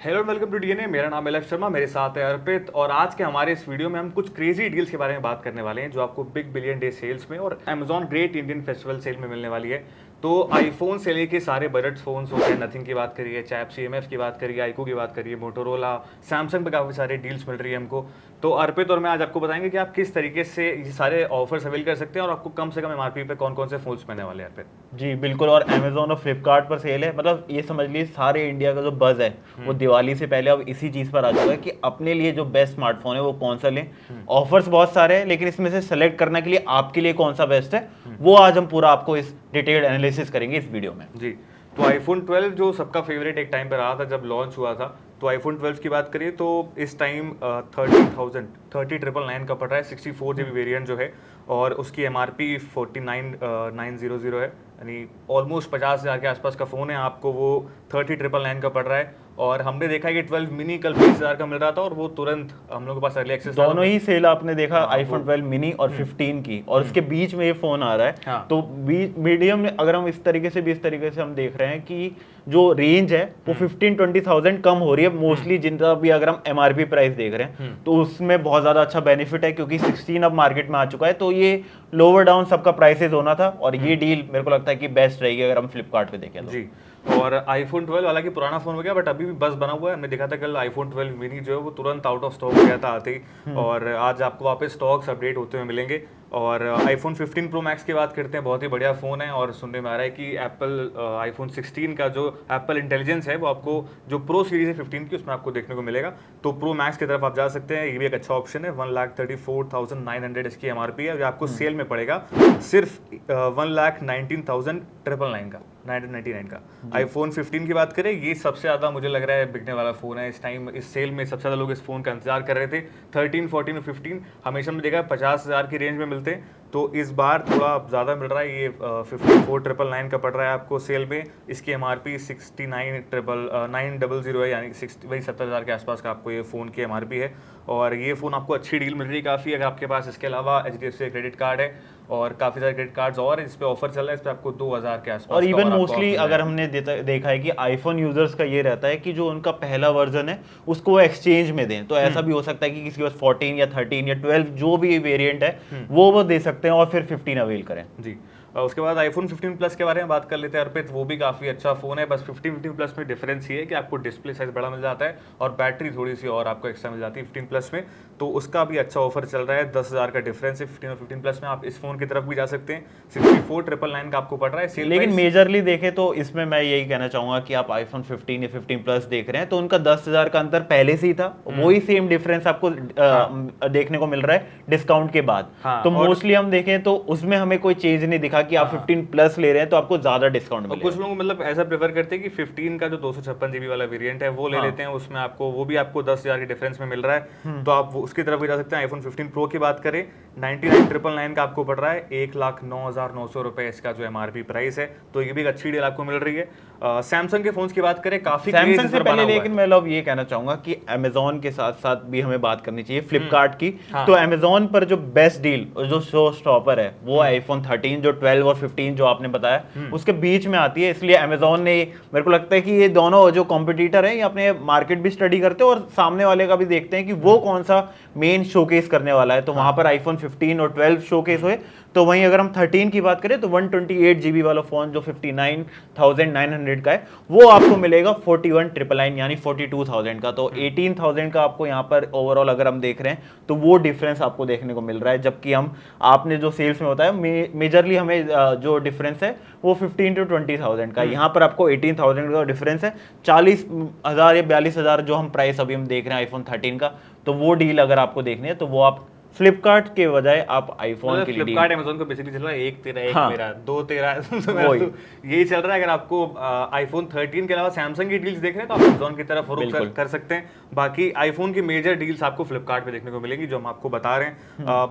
Hello and welcome to DNA. मेरा नाम है लव शर्मा, मेरे साथ है अर्पित। और आज के हमारे इस वीडियो में हम कुछ क्रेजी डील्स के बारे में बात करने वाले हैं जो आपको बिग बिलियन डे सेल्स में और Amazon Great Indian Festival sale में मिलने वाली है। तो आईफोन से लेके सारे बजट फोन्स हो गए, नथिंग की बात करिए, चाहे आप CMF की बात करिए, आईकू की बात करिए, मोटोरोला, सैमसंग पे काफ़ी सारे डील्स मिल रही है हमको। तो अर्पित और मैं आज आपको बताएंगे कि आप किस तरीके से ये सारे ऑफर्स अवेल कर सकते हैं और आपको कम से कम MRP पे कौन कौन से फोन्स मिलने वाले हैं अर्पित। जी बिल्कुल। और अमेजोन और फ्लिपकार्ट पर सेल है, मतलब ये समझ लीजिए सारे इंडिया का जो बज है वो दिवाली से पहले अब इसी चीज़ पर आ चुका है कि अपने लिए जो बेस्ट स्मार्टफोन है वो कौन सा लें। ऑफर्स बहुत सारे हैं, लेकिन इसमें से सेलेक्ट करने के लिए आपके लिए कौन सा बेस्ट है वो आज हम पूरा आपको इस डिटेल्ड एनालिसिस करेंगे इस वीडियो में। जी। तो आईफोन 12 जो सबका फेवरेट एक टाइम पे रहा था जब लॉन्च हुआ था, तो आईफोन 12 की बात करिए तो इस टाइम 30,999 का पड़ रहा है, 64 GB वेरिएंट जो है। और उसकी MRP 49,900 है, यानी ऑलमोस्ट 50,000 के आसपास का फ़ोन है। आपको वो 30,999 का पड़ रहा है। और हमने देखा है कि 12 मिनी कल 20,000 का मिल रहा था और वो तुरंत हम लोग के पास अर्ली एक्सेस दोनों ही सेल आपने देखा, हाँ, आईफोन 12 मिनी और 15 की, और उसके बीच में ये फोन आ रहा है। हाँ। तो मीडियम में अगर हम इस तरीके से हम देख रहे हैं कि जो रेंज है वो 15-20,000 कम हो रही है मोस्टली, जिनका भी अगर हम MRP प्राइस देख रहे हैं तो उसमें बहुत ज्यादा अच्छा बेनिफिट है, क्योंकि 16 अब मार्केट में आ चुका है। तो ये लोअर डाउन सबका प्राइसेस होना था, और ये डील मेरे को लगता है कि बेस्ट रहेगी अगर हम फ्लिपकार्ट पे देखें तो। जी। और आईफोन 12 हालांकि पुराना फोन हो गया, बट अभी भी बस बना हुआ है। हमने देखा था कल आईफोन 12 मिनी जो है वो तुरंत आउट ऑफ स्टॉक हो गया था आते ही। और आज आपको वापस स्टॉक्स अपडेट होते हुए मिलेंगे। और आईफोन 15 प्रो मैक्स की बात करते हैं, बहुत ही बढ़िया फ़ोन है। और सुनने में आ रहा है कि एप्पल आईफोन 16 का जो एप्पल इंटेलिजेंस है वो आपको जो प्रो सीरीज है 15 की उसमें आपको देखने को मिलेगा। तो प्रो मैक्स की तरफ आप जा सकते हैं, ये भी एक अच्छा ऑप्शन है। 1,34,900 इसकी MRP है और ये आपको सेल में पड़ेगा सिर्फ 1,19,999 का, 999 का। आईफोन 15 की बात करें, ये सबसे ज़्यादा मुझे लग रहा है बिकने वाला फ़ोन है इस टाइम। इस सेल में सबसे ज़्यादा लोग इस फ़ोन का इंतजार कर रहे थे। 13, 14 और 15 हमेशा हमने देखा 50,000 की रेंज में मिलते हैं, तो इस बार थोड़ा ज़्यादा मिल रहा है। ये 54,999 का पड़ रहा है आपको सेल में। इसकी MRP 69,900 है, यानी 70,000 के आसपास का आपको ये फ़ोन की MRP है। और ये फ़ोन आपको अच्छी डील मिल रही है काफ़ी, अगर आपके पास इसके अलावा HDFC क्रेडिट कार्ड है और काफ़ी सारे क्रेडिट कार्ड्स और इस पे ऑफर चल रहा है। इस पे आपको 2,000 के आसपास और का इवन और आपको मोस्टली ऑफ मिल अगर जाएगा। हमने देखा है कि आईफोन यूजर्स का ये रहता है कि जो उनका पहला वर्जन है उसको वो एक्सचेंज में दें। तो ऐसा भी हो सकता है कि किसी के पास 14 या 13 या 12 जो भी वेरिएंट है वो दे सकते हैं और फिर 15 अवेल करें। जी। उसके बाद आईफोन 15 प्लस के बारे में बात कर लेते हैं अर्पित। वो भी काफ़ी अच्छा फ़ोन है, बस 15 प्लस में डिफरेंस ये है कि आपको डिस्प्ले साइज बड़ा मिल जाता है और बैटरी थोड़ी सी और आपको एक्स्ट्रा मिल जाती है 15 प्लस में। तो उसका भी अच्छा ऑफर चल रहा है, 10,000 का डिफरेंस है 15 और 15 प्लस में। आप इस फ़ोन की तरफ भी जा सकते हैं। 64,999 का आपको पड़ रहा है सेल लेकिन प्राइस। मेजरली देखें तो इसमें मैं यही कहना चाहूंगा कि आप आईफोन 15 या 15 प्लस देख रहे हैं तो उनका 10,000 का अंतर पहले से ही था, वही सेम डिफरेंस आपको देखने को मिल रहा है डिस्काउंट के बाद। हाँ, तो और मोस्टली हम देखें तो उसमें हमें कोई चेंज नहीं दिखा कि आप 15 प्लस ले रहे हैं तो आपको ज्यादा डिस्काउंट और मिलेगा। कुछ लोग मतलब ऐसा प्रेफर करते हैं कि 15 का जो 256 GB वाला वेरिएंट है वो ले लेते हैं, उसमें आपको वो भी आपको 10,000 के डिफरेंस में मिल रहा है। तो आप उसकी तरफ भी जा सकते हैं। आईफोन 15 प्रो की बात करें, 99,999 का आपको पड़ रहा है, 1,09,900 रुपए इसका जो MRP प्राइस है। तो ये भी एक अच्छी डील आपको मिल रही है। सैमसंग के फोन्स की बात करें, काफी क्रेज सैमसंग इस से पर बना पहले हुआ लेकिन है। मैं लोग ये कहना चाहूंगा कि अमेजोन के साथ साथ भी हमें बात करनी चाहिए फ्लिपकार्ट की। हाँ। तो अमेजोन पर जो बेस्ट डील और जो शो स्टॉपर है वो आईफोन 13, जो 12 और 15 जो आपने बताया उसके बीच में आती है। इसलिए अमेजोन ने, मेरे को लगता है कि ये दोनों जो कॉम्पिटिटर है ये अपने मार्केट भी स्टडी करते हैं और सामने वाले का भी देखते हैं कि वो कौन सा मेन शोकेस करने वाला है। तो वहां पर आईफोन 15 और 12 शोकेस हुए। तो वहीं अगर हम 13 की बात करें तो 128 GB वाला फोन जो 59,900 का है वो आपको मिलेगा 41,999 यानी 42,000 का। तो 18,000 का आपको यहाँ पर ओवरऑल अगर हम देख रहे हैं तो वो डिफरेंस आपको देखने को मिल रहा है। जबकि हम आपने जो सेल्स में बताया मेजरली हमें जो डिफरेंस है वो 15 to 20,000 का, यहाँ पर आपको 18,000 का डिफरेंस है। 40,000 या 42,000 जो हम प्राइस अभी हम देख रहे हैं आईफोन 13 का, तो वो डील अगर आपको देखनी है तो वो आप फ्लिपकार्ट के बजाय आप आईफोन के लिए फ्लिपकार्ट अमेजोन को बेसिकली चल रहा है एक तेरा एक हाँ, मेरा दो तेरा तो मेरा वही तो यही चल रहा है। अगर आपको आईफोन 13 के अलावा सैमसंग की डील्स देख रहे हैं तो आप अमेजोन की तरफ रुख बिल्कुल। कर सकते हैं। बाकी आईफोन की मेजर डील्स आपको फ्लिपकार्ट पे देखने को मिलेंगी जो हम आपको बता रहे हैं।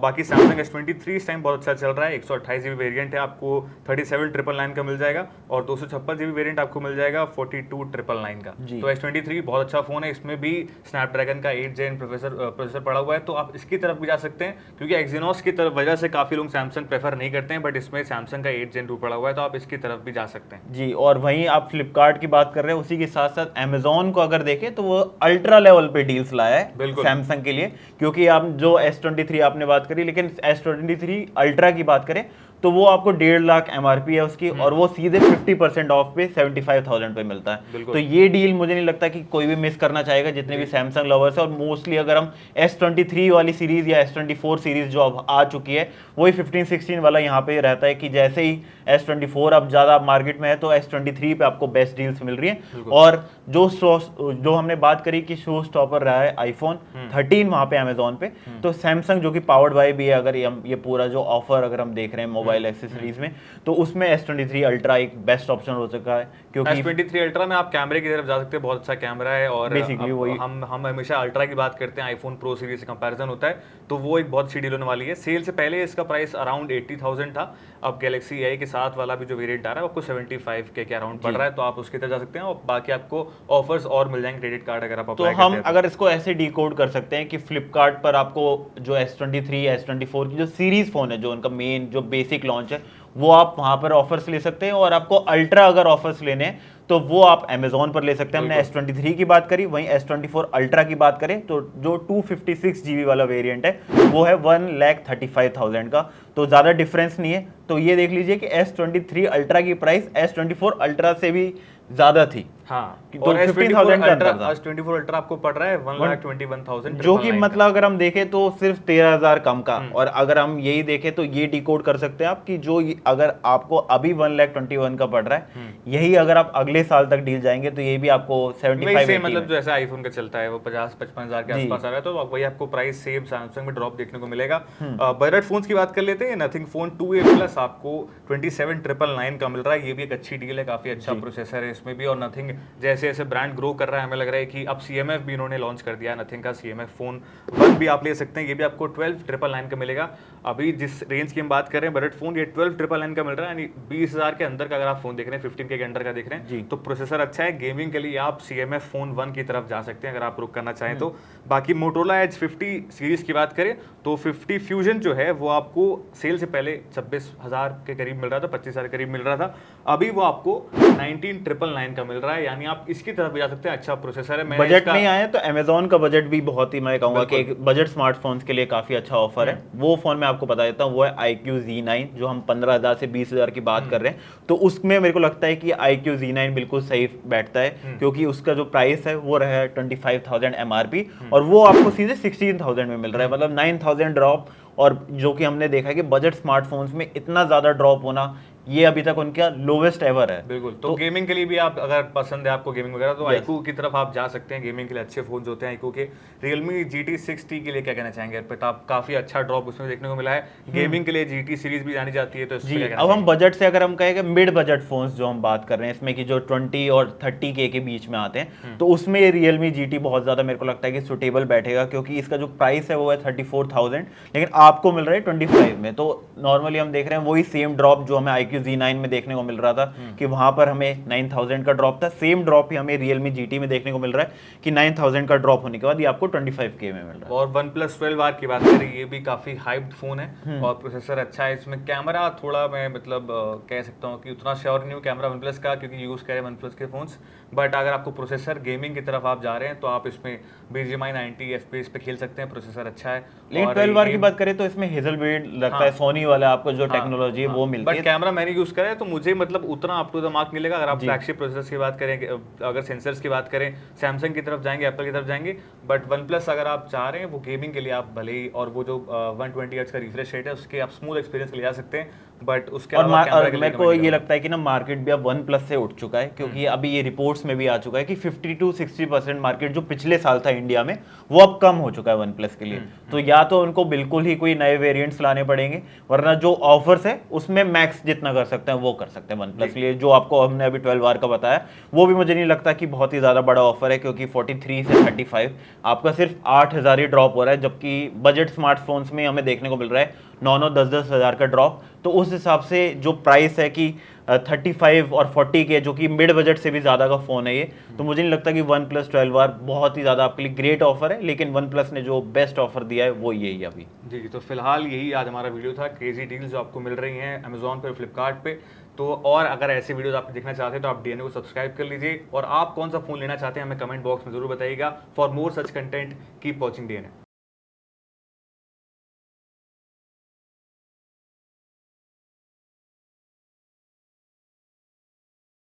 बाकी सैमसंग S23 इस टाइम बहुत अच्छा चल रहा है, 128 GB वेरियंट है, आपको 37,999 का मिल जाएगा। और 256 GB वेरियंट आपको मिल जाएगा 42,999 का। तो S23 बहुत अच्छा फोन है, इसमें भी स्नैपड्रैगन का 8 Gen प्रोसेसर पड़ा हुआ है। तो आप इसकी तरफ भी जा सकते सकते हैं, क्योंकि एक्जीनोस की तरफ वजह से काफ़ी लोग सैमसंग प्रेफर नहीं करते हैं, बट इसमें सैमसंग का 8 Gen 2 पड़ा हुआ है, तो आप इसकी तरफ भी जा सकते हैं। जी, और वहीं आप फ्लिपकार्ट की बात कर रहे हैं, उसी के साथ साथ अमेजोन को अगर देखें तो वो अल्ट्रा लेवल पे डील्स लाया है बिल्कुल। सैमसंग के लिए, क्योंकि आप जो S23 आपने बात करी, लेकिन S23 अल्ट्रा की बात करें तो वो आपको 1.5 लाख MRP है उसकी, और वो सीधे 50% ऑफ पे 75,000 पे मिलता है। बिल्कुल। तो ये डील मुझे नहीं लगता कि कोई भी मिस करना चाहेगा, जितने भी सैमसंग लवर्स है। और मोस्टली अगर हम S23 वाली सीरीज या S24 सीरीज जो अब आ चुकी है, वही 15-16 वाला यहाँ पे रहता है कि जैसे ही S24 अब ज़्यादा मार्केट में है तो S23 पे आपको बेस्ट डील्स मिल रही हैं। और जो हमने बात करी कि शो स्टॉपर रहा है iPhone 13 वहाँ पे अमेजोन पे, तो सैमसंग जो कि पावर्ड बाय भी है, अगर ये पूरा जो ऑफर अगर हम देख रहे हैं मोबाइल एक्सेसरीज में, तो उसमें S23 अल्ट्रा एक बेस्ट ऑप्शन हो चुका है, क्योंकि S23 अल्ट्रा में आप कैमरे की तरफ जा सकते हैं, बहुत अच्छा कैमरा है। और Basically वही। हम हमेशा अल्ट्रा की बात करते हैं, आईफोन प्रो सीरीज से कंपैरिजन होता है, तो वो एक बहुत अच्छी डील होने वाली है। सेल से पहले इसका प्राइस अराउंड 80,000 था, अब गैलेक्सी AI के साथ वाला भी जो वेरिएंट आ रहा है आपको 75K के अराउंड पड़ रहा है, तो आप उसकी तरफ जा सकते हैं। और बाकी आपको ऑफर्स और मिल जाएंगे क्रेडिट कार्ड अगर आप तो अप्लाई हम करते हैं। अगर इसको ऐसे डिकोड कर सकते हैं कि फ्लिपकार्ट पर आपको जो S23 S24 की जो सीरीज फोन है, जो उनका मेन जो बेसिक लॉन्च है, वो आप वहां पर ऑफर्स ले सकते हैं। और आपको अल्ट्रा अगर ऑफर्स लेने हैं तो वो आप अमेजोन पर ले सकते हैं। हमने S23 की बात करी, वहीं S24 अल्ट्रा की बात करें तो जो 256 GB वाला वेरिएंट है वो है 1,35,000 का, तो ज़्यादा डिफरेंस नहीं है। तो ये देख लीजिए कि S23 अल्ट्रा की प्राइस S24 अल्ट्रा से भी ज़्यादा थी। हाँ, तो और 15,000 का अंतर था। S24 अल्ट्रा आपको पड़ रहा है 1,21,000, जो कि मतलब अगर हम देखें तो सिर्फ 13,000 कम का। और अगर हम यही देखें तो ये डिकोड कर सकते हैं आप कि जो अगर आपको अभी 1,21,000 का पड़ रहा है, यही अगर आप अगले साल तक डील जाएंगे तो ये भी आपको 75 मतलब जो ऐसा आईफोन का चलता है वो 50-55 हजार के आसपास आ रहा है, तो वही आपको प्राइस सेम सैमसंग में ड्रॉप देखने को मिलेगा। बजट फोन्स की बात कर लेते हैं। नथिंग फोन 2A प्लस आपको 27,999 का मिल रहा है, ये भी एक अच्छी डील है, काफी अच्छा प्रोसेसर है इसमें भी। और नथिंग जैसे जैसे ब्रांड ग्रो कर रहा है, हमें लग रहा है कि अब CMF भी इन्होंने लॉन्च कर दिया है, नथिंग का CMF फोन 1 भी आप ले सकते हैं, ये भी आपको 12,999 का मिलेगा। अभी जिस रेंज की हम बात कर रहे हैं बजट फोन, ये 12,999 का मिल रहा है, यानी 20,000 के अंदर का अगर आप फोन देख रहे हैं, 15K के अंदर का देख रहे हैं, तो प्रोसेसर अच्छा है। गेमिंग के लिए आप CMF फोन 1 की तरफ जा सकते हैं अगर आप रुक करना चाहें तो। बाकी मोटोरोला एज 50 सीरीज की बात करें तो 50 फ्यूजन जो है वो आपको सेल से पहले 26,000 के करीब मिल रहा था, 25,000 के करीब मिल रहा था, अभी वो आपको 19,999 का मिल रहा है, यानी आप इसकी तरफ भी जा सकते हैं। अच्छा प्रोसेसर है। बजट नहीं आया तो अमेजोन का बजट भी बहुत ही, मैं कहूंगा कि एक बजट स्मार्टफोन्स के लिए काफी अच्छा ऑफर है। वो फोन मैं आपको बता देता हूँ, वो है iQOO Z9, जो हम 15,000 से 20,000 की बात कर रहे हैं। तो उसमें मेरे को लगता है कि iQOO Z9 बिल्कुल सही बैठता है, क्योंकि उसका जो प्राइस है वो रहा है 25,000 MRP, और वो आपको सीधे 16,000 में मिल रहा है, मतलब 9,000 ड्रॉप। और जो कि हमने देखा है कि बजट स्मार्टफोन्स में इतना ज्यादा ड्रॉप होना, ये अभी तक उनका लोवेस्ट एवर है। बिल्कुल। तो गेमिंग के लिए भी आप अगर पसंद है आपको गेमिंग वगैरह, तो iQOO की तरफ आप जा सकते हैं। गेमिंग के लिए अच्छे फोन होते हैं iQOO के। Realme GT 6T के लिए क्या कहना चाहेंगे? आप काफी अच्छा ड्रॉप उसमें देखने को मिला है। गेमिंग के लिए GT सीरीज भी जानी जाती है, तो जी, अब हम बजट से अगर हम कहेंगे मिड बजट फोन्स जो हम बात कर रहे हैं, इसमें कि जो 20 और 30K के बीच में आते हैं, तो उसमें ये Realme GT बहुत ज्यादा मेरे को लगता है कि सुटेबल बैठेगा, क्योंकि इसका जो प्राइस है वो है 34,000, लेकिन आपको मिल रहा है 25 में। तो नॉर्मली हम देख रहे हैं वही सेम ड्रॉप जो हमें iQOO Z9 में देखने को मिल रहा था, कि वहां पर हमें 9,000 का ड्रॉप था, सेम ड्रॉप ही हमें Realme GT में देखने को मिल रहा है कि 9,000 का ड्रॉप होने के बाद ये आपको 25K में मिल रहा है। और OnePlus 12R की बात करें, ये भी काफी हाइप्ड फोन है और प्रोसेसर अच्छा है। इसमें कैमरा थोड़ा मैं मतलब कह सकता हूँ कि उतना श्योर नहीं हूँ कैमरा OnePlus का, क्योंकि यूज करें OnePlus के फोन्स, बट अगर आपको प्रोसेसर गेमिंग की तरफ आप जा रहे हैं तो आप इसमें BGMI 90 FPS पे खेल सकते हैं, प्रोसेसर अच्छा है। लेकिन 12R की बात करें तो इसमें हेजलब्लेड लगता है, सोनी वाला आपको जो टेक्नोलॉजी है वो मिलती है। बट कैमरा मैंने यूज करा है तो मुझे मतलब उतना अप टू द मार्क मिलेगा। अगर आप फ्लैगशिप प्रोसेसर की बात करें, अगर सेंसर्स की बात करें, सैमसंग की तरफ जाएंगे, एप्पल की तरफ जाएंगे, बट OnePlus अगर आप चाह रहे हैं वो गेमिंग के लिए आप भले ही, और वो जो 120 हर्ट्ज का रिफ्रेश रेट है उसके आप स्मूथ एक्सपीरियंस ले जा सकते हैं, बट उसके अलावा मेरे को ये लगता है कि ना मार्केट भी अब OnePlus से उठ चुका है, क्योंकि अभी ये रिपोर्ट्स में भी आ चुका है कि 50-60% मार्केट जो पिछले साल था इंडिया में, वो अब कम हो चुका है OnePlus के लिए। तो या तो उनको बिल्कुल ही कोई नए वेरिएंट्स लाने पड़ेंगे, वरना जो ऑफर्स है उसमें मैक्स जितना कर सकते हैं वो कर सकते हैं OnePlus के लिए। जो आपको हमने अभी 12R का बताया, वो भी मुझे नहीं लगता कि बहुत ही ज्यादा बड़ा ऑफर है, क्योंकि 43 से 35 आपका सिर्फ 8,000 ही ड्रॉप हो रहा है, जबकि बजट स्मार्टफोन्स में हमें देखने को मिल रहा है 9-10 हज़ार का ड्रॉप। तो तो उस हिसाब से जो प्राइस है कि 35 और 40 के, जो कि मिड बजट से भी ज़्यादा का फ़ोन है ये, तो मुझे नहीं लगता कि वन प्लस 12R बहुत ही ज़्यादा आपके लिए ग्रेट ऑफर है, लेकिन वन प्लस ने जो बेस्ट ऑफर दिया है वो यही है अभी। जी जी, तो फिलहाल यही आज हमारा वीडियो था, क्रेजी डील्स जो आपको मिल रही हैं अमेजोन पे और फ्लिपकार्ट पे। तो और अगर ऐसे वीडियोस आप देखना चाहते हैं तो आप डीएनए को सब्सक्राइब कर लीजिए, और आप कौन सा फ़ोन लेना चाहते हैं हमें कमेंट बॉक्स में ज़रूर बताइएगा। For more such content keep watching DNA.